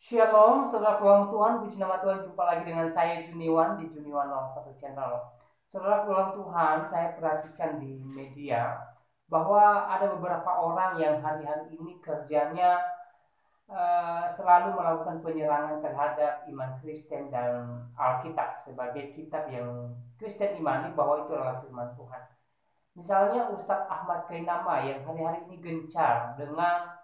Shalom, saudara pulang Tuhan, puji nama Tuhan, jumpa lagi dengan saya Juniwan di Juniwan 01 Channel. Saudara pulang Tuhan, saya perhatikan di media bahwa ada beberapa orang yang hari-hari ini kerjanya selalu melakukan penyerangan terhadap iman Kristen dan Alkitab sebagai kitab yang Kristen imani bahwa itu adalah firman Tuhan. Misalnya Ustadz Ahmad Kainama yang hari-hari ini gencar dengan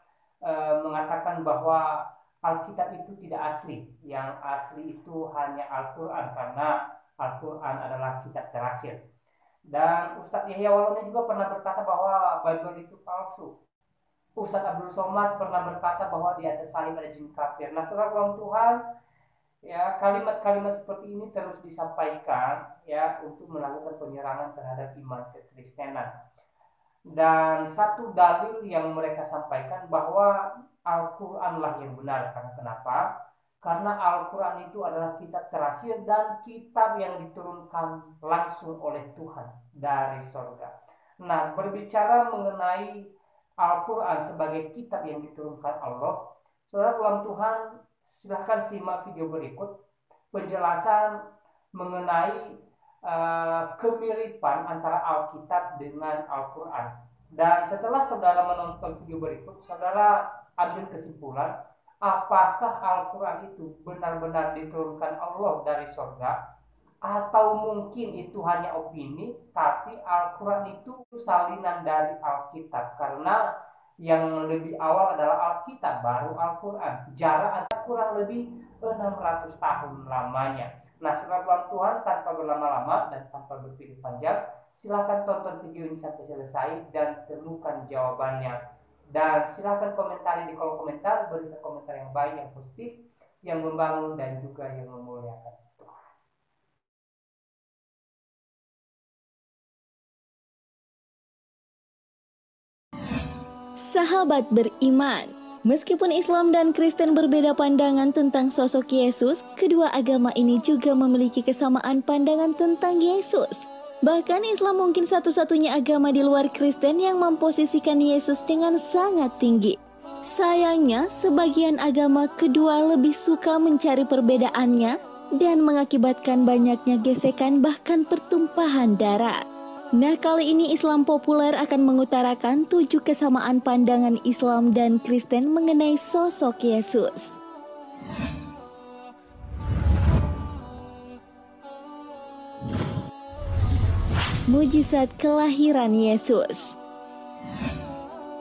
mengatakan bahwa Alkitab itu tidak asli. Yang asli itu hanya Al-Quran karena Al-Quran adalah kitab terakhir. Dan Ustadz Yahya Waloni juga pernah berkata bahwa Bible itu palsu. Ustadz Abdul Somad pernah berkata bahwa di atas salib ada jin kafir. Nah, saudara kaum Tuhan, ya kalimat-kalimat seperti ini terus disampaikan ya untuk melakukan penyerangan terhadap iman kekristenan. Dan satu dalil yang mereka sampaikan bahwa Al-Quranlah yang benar. Karena kenapa? Karena Al-Quran itu adalah kitab terakhir dan kitab yang diturunkan langsung oleh Tuhan dari surga. Nah, berbicara mengenai Al-Quran sebagai kitab yang diturunkan Allah, saudara dalam Tuhan, silahkan simak video berikut penjelasan mengenai kemiripan antara Alkitab dengan Al-Quran. Dan setelah saudara menonton video berikut, saudara ambil kesimpulan apakah Al-Quran itu benar-benar diturunkan Allah dari surga, atau mungkin itu hanya opini, tapi Al-Quran itu salinan dari Alkitab. Karena yang lebih awal adalah Alkitab, baru Al-Quran. Jarak antara kurang lebih 600 tahun lamanya. Nah, saudara Tuhan, tanpa berlama-lama dan tanpa berpikir panjang, silakan tonton video ini sampai selesai dan temukan jawabannya. Dan silakan komentari di kolom komentar, berikan komentar yang baik, yang positif, yang membangun dan juga yang memuliakan. Sahabat beriman, meskipun Islam dan Kristen berbeda pandangan tentang sosok Yesus, kedua agama ini juga memiliki kesamaan pandangan tentang Yesus. Bahkan Islam mungkin satu-satunya agama di luar Kristen yang memposisikan Yesus dengan sangat tinggi. Sayangnya, sebagian agama kedua lebih suka mencari perbedaannya dan mengakibatkan banyaknya gesekan bahkan pertumpahan darah. Nah, kali ini Islam populer akan mengutarakan 7 kesamaan pandangan Islam dan Kristen mengenai sosok Yesus. Mujizat kelahiran Yesus.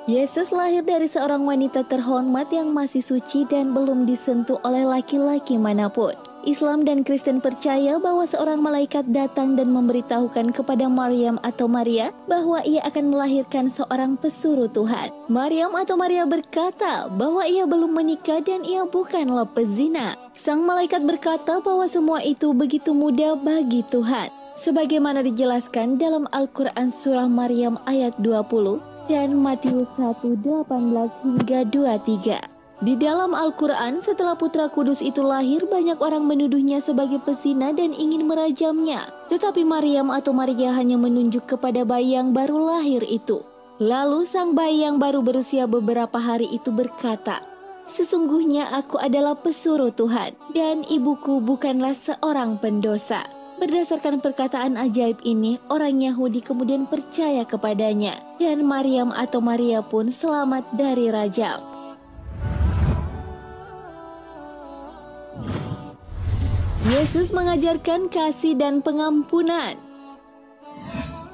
Yesus lahir dari seorang wanita terhormat yang masih suci dan belum disentuh oleh laki-laki manapun. Islam dan Kristen percaya bahwa seorang malaikat datang dan memberitahukan kepada Maryam atau Maria bahwa ia akan melahirkan seorang pesuruh Tuhan. Maryam atau Maria berkata bahwa ia belum menikah dan ia bukanlah pezina. Sang malaikat berkata bahwa semua itu begitu mudah bagi Tuhan, sebagaimana dijelaskan dalam Al-Quran surah Maryam ayat 20 dan Matius 1:18 hingga 23. Di dalam Al-Quran, setelah putra kudus itu lahir, banyak orang menuduhnya sebagai pezina dan ingin merajamnya. Tetapi Maryam atau Maria hanya menunjuk kepada bayi yang baru lahir itu. Lalu sang bayi yang baru berusia beberapa hari itu berkata, "Sesungguhnya aku adalah pesuruh Tuhan, dan ibuku bukanlah seorang pendosa." Berdasarkan perkataan ajaib ini, orang Yahudi kemudian percaya kepadanya, dan Maryam atau Maria pun selamat dari rajam. Yesus mengajarkan kasih dan pengampunan.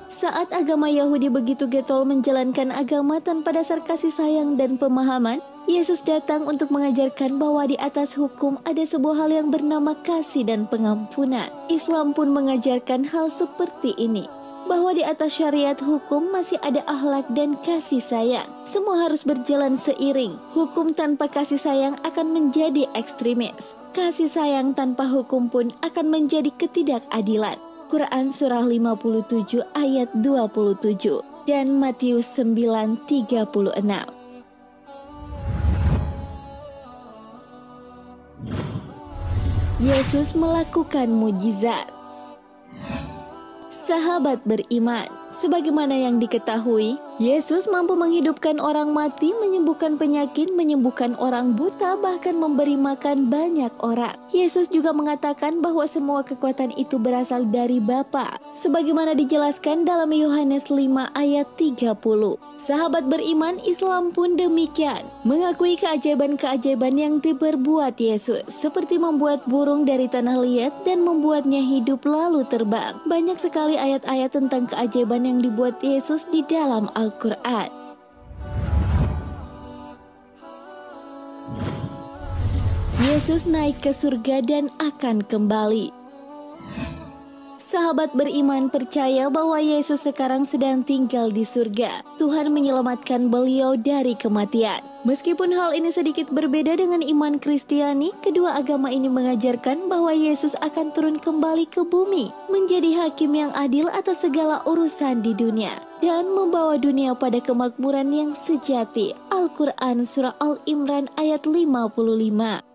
Saat agama Yahudi begitu getol menjalankan agama tanpa dasar kasih sayang dan pemahaman, Yesus datang untuk mengajarkan bahwa di atas hukum ada sebuah hal yang bernama kasih dan pengampunan. Islam pun mengajarkan hal seperti ini, bahwa di atas syariat hukum masih ada akhlak dan kasih sayang. Semua harus berjalan seiring. Hukum tanpa kasih sayang akan menjadi ekstremis. Kasih sayang tanpa hukum pun akan menjadi ketidakadilan. Quran surah 57 ayat 27 dan Matius 9:36. Yesus melakukan mujizat. Sahabat beriman, sebagaimana yang diketahui, Yesus mampu menghidupkan orang mati, menyembuhkan penyakit, menyembuhkan orang buta, bahkan memberi makan banyak orang. Yesus juga mengatakan bahwa semua kekuatan itu berasal dari Bapa, sebagaimana dijelaskan dalam Yohanes 5 ayat 30. Sahabat beriman, Islam pun demikian, mengakui keajaiban-keajaiban yang diperbuat Yesus, seperti membuat burung dari tanah liat dan membuatnya hidup lalu terbang. Banyak sekali ayat-ayat tentang keajaiban yang dibuat Yesus di dalam Al-Quran. Yesus naik ke surga dan akan kembali. Sahabat beriman percaya bahwa Yesus sekarang sedang tinggal di surga. Tuhan menyelamatkan beliau dari kematian. Meskipun hal ini sedikit berbeda dengan iman Kristiani, kedua agama ini mengajarkan bahwa Yesus akan turun kembali ke bumi, menjadi hakim yang adil atas segala urusan di dunia, dan membawa dunia pada kemakmuran yang sejati. Al-Quran Surah Al-Imran ayat 55.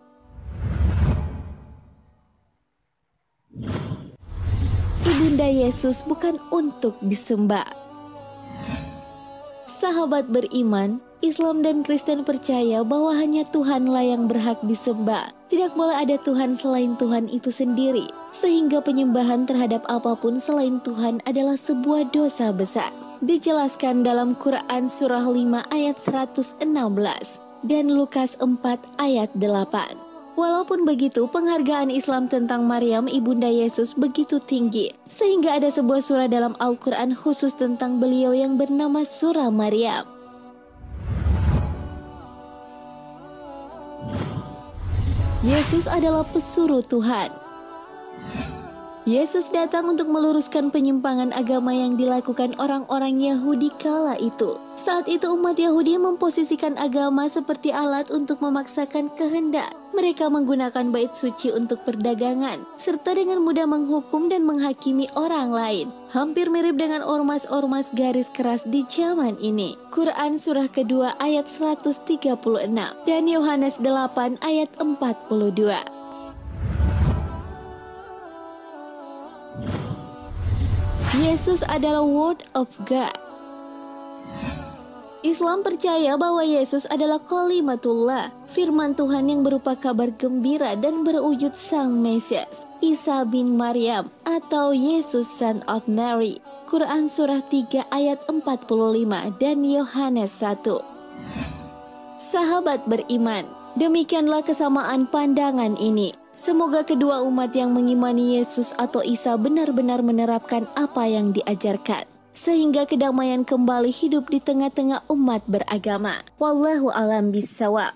Ibunda Yesus bukan untuk disembah. Sahabat beriman, Islam dan Kristen percaya bahwa hanya Tuhanlah yang berhak disembah. Tidak boleh ada Tuhan selain Tuhan itu sendiri, sehingga penyembahan terhadap apapun selain Tuhan adalah sebuah dosa besar. Dijelaskan dalam Quran Surah 5 ayat 116 dan Lukas 4 ayat 8. Walaupun begitu, penghargaan Islam tentang Maryam, ibunda Yesus, begitu tinggi, sehingga ada sebuah surah dalam Al-Quran khusus tentang beliau yang bernama Surah Maryam. Yesus adalah pesuruh Tuhan. Yesus datang untuk meluruskan penyimpangan agama yang dilakukan orang-orang Yahudi kala itu. Saat itu umat Yahudi memposisikan agama seperti alat untuk memaksakan kehendak. Mereka menggunakan bait suci untuk perdagangan, serta dengan mudah menghukum dan menghakimi orang lain. Hampir mirip dengan ormas-ormas garis keras di zaman ini. Quran surah kedua ayat 136 dan Yohanes 8 ayat 42. Yesus adalah Word of God. Islam percaya bahwa Yesus adalah Kalimatullah, firman Tuhan yang berupa kabar gembira dan berwujud Sang Mesias, Isa bin Maryam atau Yesus Son of Mary. Quran surah 3 ayat 45 dan Yohanes 1. Sahabat beriman, demikianlah kesamaan pandangan ini. Semoga kedua umat yang mengimani Yesus atau Isa benar-benar menerapkan apa yang diajarkan, sehingga kedamaian kembali hidup di tengah-tengah umat beragama. Wallahu a'lam bishawab.